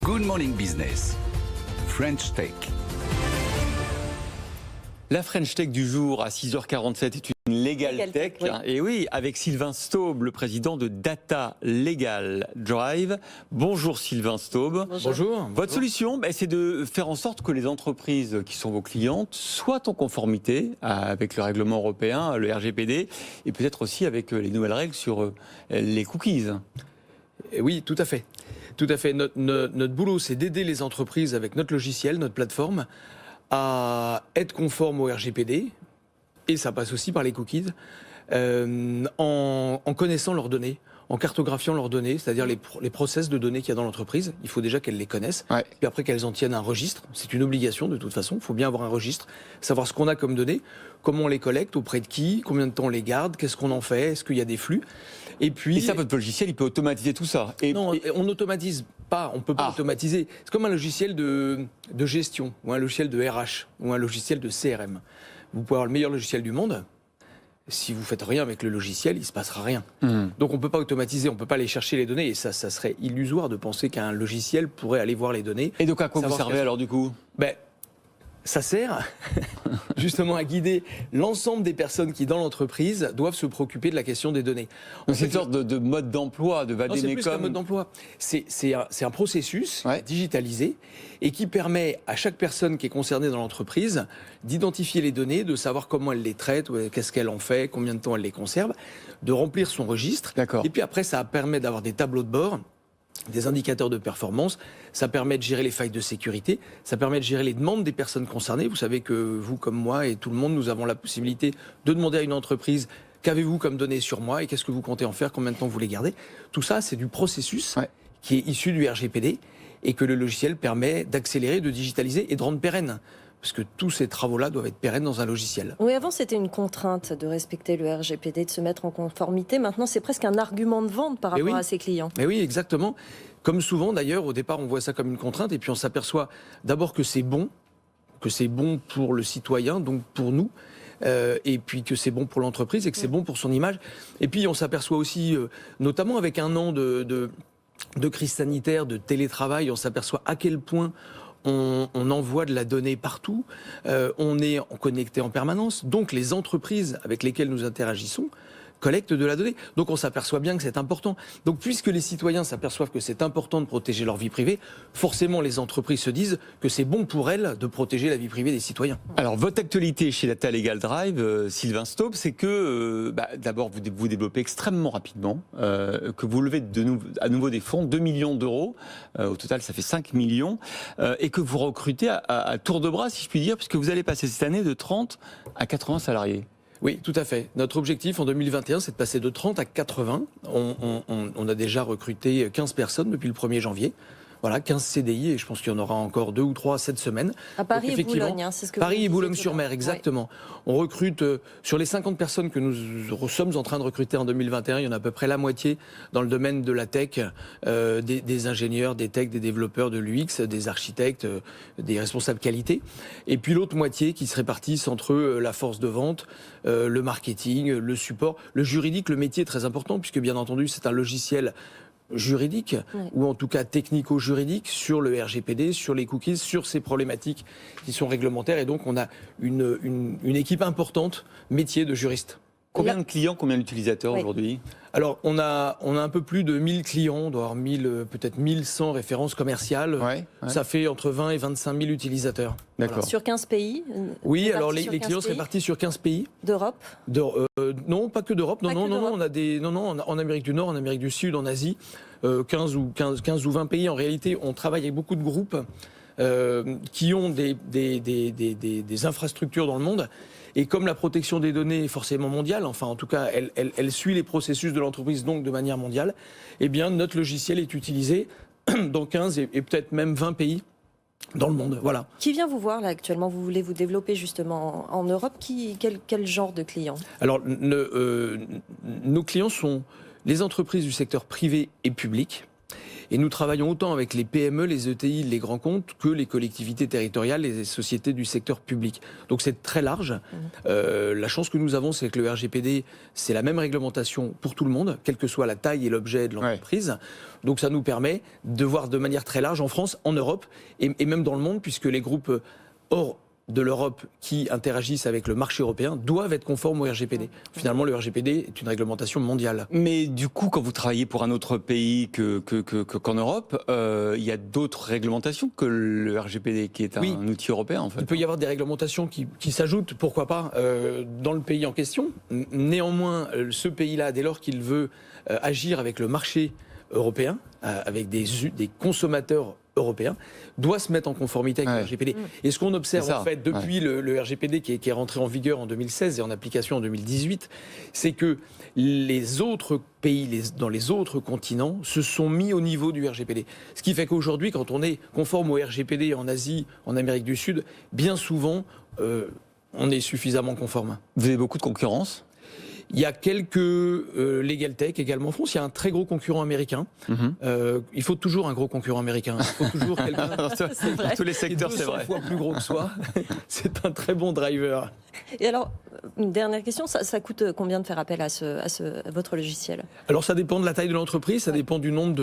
Good Morning Business, French Tech. La French Tech du jour à 6h47 est une Legal Tech. Oui. Et oui, avec Sylvain Staub, le président de Data Legal Drive. Bonjour Sylvain Staub. Bonjour. Votre solution, c'est de faire en sorte que les entreprises qui sont vos clientes soient en conformité avec le règlement européen, le RGPD, et peut-être aussi avec les nouvelles règles sur les cookies. Et oui, tout à fait. Tout à fait. Notre boulot, c'est d'aider les entreprises avec notre logiciel, notre plateforme, à être conformes au RGPD, et ça passe aussi par les cookies, en connaissant leurs données, en cartographiant leurs données, c'est-à-dire les process de données qu'il y a dans l'entreprise. Il faut déjà qu'elles les connaissent, Ouais. puis après qu'elles en tiennent un registre. C'est une obligation de toute façon, il faut bien avoir un registre, savoir ce qu'on a comme données, comment on les collecte, auprès de qui, combien de temps on les garde, qu'est-ce qu'on en fait, est-ce qu'il y a des flux. Et puis... Et ça, votre logiciel, il peut automatiser tout ça. Non, on n'automatise pas, on ne peut pas automatiser. C'est comme un logiciel de gestion, ou un logiciel de RH, ou un logiciel de CRM. Vous pouvez avoir le meilleur logiciel du monde, si vous faites rien avec le logiciel, il ne se passera rien. Donc on ne peut pas automatiser, on ne peut pas aller chercher les données, et ça serait illusoire de penser qu'un logiciel pourrait aller voir les données. Et donc à quoi vous savoir servez alors du coup ? Ça sert justement à guider l'ensemble des personnes qui, dans l'entreprise, doivent se préoccuper de la question des données. Donc c'est une sorte de mode d'emploi, de Non, c'est plus qu'un vadémécum. mode d'emploi. C'est un processus Ouais. digitalisé et qui permet à chaque personne qui est concernée dans l'entreprise d'identifier les données, de savoir comment elle les traite, qu'est-ce qu'elle en fait, combien de temps elle les conserve, de remplir son registre. D'accord. Et puis après, ça permet d'avoir des tableaux de bord, des indicateurs de performance, ça permet de gérer les failles de sécurité, ça permet de gérer les demandes des personnes concernées. Vous savez que vous comme moi et tout le monde, nous avons la possibilité de demander à une entreprise qu'avez-vous comme données sur moi et qu'est-ce que vous comptez en faire, combien de temps vous les gardez. Tout ça, c'est du processus qui est issu du RGPD et que le logiciel permet d'accélérer, de digitaliser et de rendre pérenne. Parce que tous ces travaux-là doivent être pérennes dans un logiciel. Oui, avant c'était une contrainte de respecter le RGPD, de se mettre en conformité. Maintenant c'est presque un argument de vente par rapport à ses clients. Mais oui, exactement. Comme souvent d'ailleurs, au départ on voit ça comme une contrainte et puis on s'aperçoit d'abord que c'est bon pour le citoyen, donc pour nous, et puis que c'est bon pour l'entreprise et que c'est bon pour son image. Et puis on s'aperçoit aussi, notamment avec un an de crise sanitaire, de télétravail, on s'aperçoit à quel point on envoie de la donnée partout, on est connecté en permanence, donc les entreprises avec lesquelles nous interagissons collectent de la donnée. Donc on s'aperçoit bien que c'est important. Donc puisque les citoyens s'aperçoivent que c'est important de protéger leur vie privée, forcément les entreprises se disent que c'est bon pour elles de protéger la vie privée des citoyens. Alors, votre actualité chez Data Legal Drive, Sylvain Staub, c'est que, d'abord, vous développez extrêmement rapidement, que vous levez à nouveau des fonds, 2 millions d'euros, au total ça fait 5 millions, et que vous recrutez à tour de bras, si je puis dire, puisque vous allez passer cette année de 30 à 80 salariés. Oui, tout à fait. Notre objectif en 2021, c'est de passer de 30 à 80. On a déjà recruté 15 personnes depuis le 1er janvier. Voilà, 15 CDI et je pense qu'il y en aura encore 2 ou 3 cette semaine. À Paris et Boulogne, c'est ce que Paris vous et disiez Boulogne-sur-Mer, exactement. On recrute, sur les 50 personnes que nous sommes en train de recruter en 2021, il y en a à peu près la moitié dans le domaine de la tech, des ingénieurs, des techs, des développeurs de l'UX, des architectes, des responsables qualité. Et puis l'autre moitié qui se répartissent entre la force de vente, le marketing, le support, le juridique. Le métier est très important puisque bien entendu c'est un logiciel juridique, ou en tout cas technico-juridique, sur le RGPD, sur les cookies, sur ces problématiques qui sont réglementaires. Et donc on a une équipe importante, métier de juriste. Combien de clients, combien d'utilisateurs aujourd'hui ? Alors on a un peu plus de 1000 clients, on doit avoir peut-être 1100 références commerciales. Ça fait entre 20 et 25 000 utilisateurs. D'accord. Sur 15 pays. Oui, alors les clients sont répartis sur 15 pays. D'Europe ? Non, pas que d'Europe. Non, on a en Amérique du Nord, en Amérique du Sud, en Asie, 15 ou 20 pays. En réalité, on travaille avec beaucoup de groupes qui ont des infrastructures dans le monde. Et comme la protection des données est forcément mondiale, enfin en tout cas elle suit les processus de l'entreprise donc de manière mondiale, eh bien notre logiciel est utilisé dans 15 et peut-être même 20 pays dans le monde. Voilà. Qui vient vous voir là actuellement ? Vous voulez vous développer justement en Europe ? Quel genre de clients ? Alors nos clients sont les entreprises du secteur privé et public. Et nous travaillons autant avec les PME, les ETI, les grands comptes, que les collectivités territoriales, les sociétés du secteur public. Donc c'est très large. La chance que nous avons, c'est que le RGPD, c'est la même réglementation pour tout le monde, quelle que soit la taille et l'objet de l'entreprise. Donc ça nous permet de voir de manière très large en France, en Europe et même dans le monde, puisque les groupes hors de l'Europe qui interagissent avec le marché européen doivent être conformes au RGPD. Finalement, le RGPD est une réglementation mondiale. Mais du coup, quand vous travaillez pour un autre pays qu'en Europe, il y a d'autres réglementations que le RGPD, qui est un outil européen, en fait. Il peut y avoir des réglementations qui s'ajoutent, pourquoi pas, dans le pays en question. Néanmoins, ce pays-là, dès lors qu'il veut agir avec le marché européen, avec des consommateurs européen, doit se mettre en conformité avec le RGPD. Et ce qu'on observe en fait depuis le RGPD qui est rentré en vigueur en 2016 et en application en 2018, c'est que les autres pays, dans les autres continents, se sont mis au niveau du RGPD. Ce qui fait qu'aujourd'hui, quand on est conforme au RGPD en Asie, en Amérique du Sud, bien souvent, on est suffisamment conforme. Vous avez beaucoup de concurrence ? Il y a quelques Legal Tech également en France. Il y a un très gros concurrent américain. Il faut toujours un gros concurrent américain. Il faut toujours quelqu'un dans tous les secteurs, c'est vrai. 200 fois plus gros que soi. C'est un très bon driver. Et alors, une dernière question, ça coûte combien de faire appel à votre logiciel ? Alors ça dépend de la taille de l'entreprise, ça dépend du nombre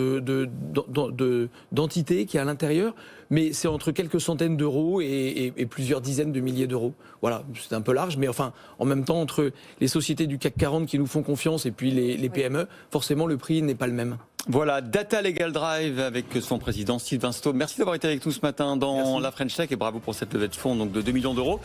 d'entités qu'il y a à l'intérieur, mais c'est entre quelques centaines d'euros et plusieurs dizaines de milliers d'euros. Voilà, c'est un peu large, mais enfin, en même temps, entre les sociétés du CAC 40 qui nous font confiance et puis les PME, forcément le prix n'est pas le même. Voilà, Data Legal Drive avec son président Sylvain Staub. Merci d'avoir été avec nous ce matin dans la French Tech et bravo pour cette levée de fonds donc de 2 millions d'euros.